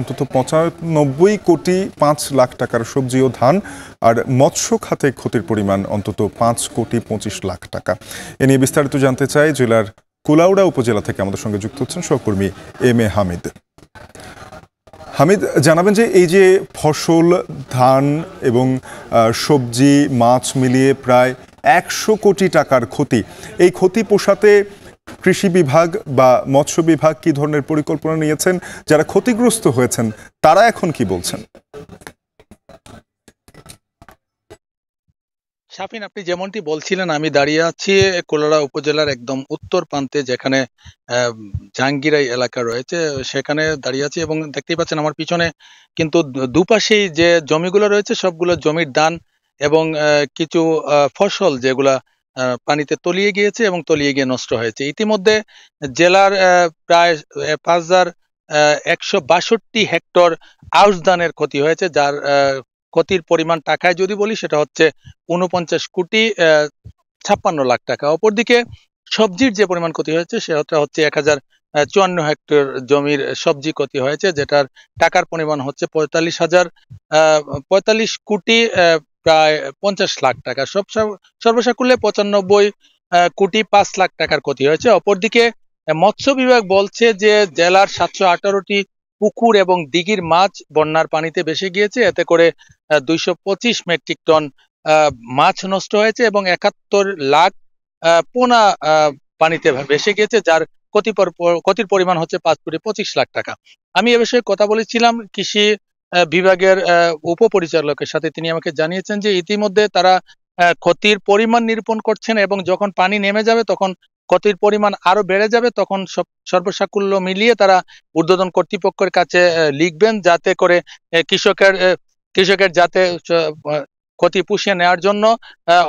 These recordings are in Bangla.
অন্তত ৯৫,৫,০০,০০০ টাকার সবজি ও ধান, আর মৎস্য খাতে ক্ষতির পরিমাণ অন্তত ৫,২৫,০০,০০০ টাকা। এ নিয়ে বিস্তারিত জানতে চাই জেলার কুলাউড়া উপজেলা থেকে আমাদের সঙ্গে যুক্ত হচ্ছেন সহকর্মী এম এ হামিদ। হামিদ, জানাবেন যে এই যে ফসল, ধান এবং সবজি, মাছ মিলিয়ে প্রায় ১০০ কোটি টাকার ক্ষতি, এই ক্ষতি পোষাতে কৃষি বিভাগ বা মৎস্য বিভাগ কি ধরনের পরিকল্পনা নিয়েছেন? যারা ক্ষতিগ্রস্ত হয়েছেন তারা এখন কি বলছেন? শাফিন, আপনি যেমনটি বলছিলেন, আমি দাঁড়িয়ে আছি কুলাউড়া উপজেলার একদম উত্তর প্রান্তে, যেখানে জাহাঙ্গীরাই এলাকা রয়েছে, সেখানে দাঁড়িয়ে আছি এবং দেখতেই পাচ্ছেন আমার পিছনে কিন্তু দুপাশেই যে জমিগুলো রয়েছে সবগুলো জমির ধান এবং কিছু ফসল যেগুলা পানিতে তলিয়ে গিয়েছে এবং তলিয়ে গিয়ে নষ্ট হয়েছে। ইতিমধ্যে জেলার প্রায় ৫,১৬২ হেক্টর আউশ ধানের ক্ষতি হয়েছে, যার ক্ষতির পরিমাণ টাকায় যদি বলি সেটা হচ্ছে ৪৯,৫৬,০০,০০০ টাকা। অপরদিকে সবজির যে পরিমাণ ক্ষতি হয়েছে সেটা হচ্ছে ১,০৫৪ হেক্টর জমির সবজি ক্ষতি হয়েছে, যেটার টাকার পরিমাণ হচ্ছে ৪৫,০০০,০০,০০০,প্রায় ৫০,০০,০০০ টাকা। সর্বসাকুল্যে ৯৫,৫,০০,০০০ টাকার ক্ষতি হয়েছে। অপরদিকে মৎস্য বিভাগ বলছে যে জেলার ৭১৮টি পুকুর এবং দিঘির মাছ বন্যার পানিতে ভেসে গিয়েছে, এতে করে ২২৫ মেট্রিক টন মাছ নষ্ট হয়েছে এবং ৭১ লাখ পোনা পানিতে ভেসে গিয়েছে, যার ক্ষতির পরিমাণ হচ্ছে ৫,২৫,০০,০০০ টাকা। আমি এ বিষয়ে কথা বলেছিলাম কৃষি বিভাগের উপপরিচালকের সাথে। তিনি আমাকে জানিয়েছেন যে ইতিমধ্যে তারা ক্ষতির পরিমাণ নিরূপণ করছেন এবং যখন পানি নেমে যাবে তখন ক্ষতির পরিমাণ আরো বেড়ে যাবে, তখন সর্বসাকুল্য মিলিয়ে তারা ঊর্ধ্বতন কর্তৃপক্ষের কাছে লিখবেন, যাতে করে কৃষকের যাতে ক্ষতি পুষিয়ে নেওয়ার জন্য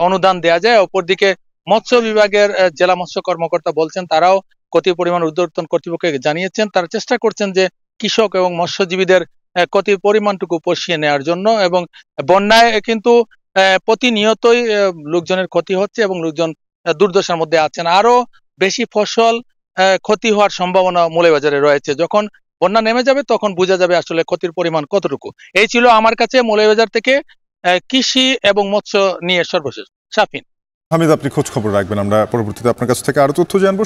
অনুদান দেওয়া যায়। অপরদিকে মৎস্য বিভাগের জেলা মৎস্য কর্মকর্তা বলছেন তারাও ক্ষতির পরিমাণ ঊর্ধ্বতন কর্তৃপক্ষকে জানিয়েছেন, তারা চেষ্টা করছেন যে কৃষক এবং মৎস্যজীবীদের ক্ষতির পরিমাণটুকু পুষিয়ে নেওয়ার জন্য। এবং বন্যায় কিন্তু প্রতিনিয়তই লোকজনের ক্ষতি হচ্ছে এবং লোকজন দুর্দশার মধ্যে আছেন। আরো বেশি ফসল ক্ষতি হওয়ার সম্ভাবনা মৌলভীবাজারে রয়েছে। যখন বন্যা নেমে যাবে তখন বোঝা যাবে আসলে ক্ষতির পরিমাণ কতটুকু। এই ছিল আমার কাছে মৌলভীবাজার থেকে কৃষি এবং মৎস্য নিয়ে সর্বশেষ। শাফিন। হামিদ, আপনি খোঁজ খবর রাখবেন, আমরা পরবর্তীতে আপনার কাছ থেকে আরো তথ্য জানবো।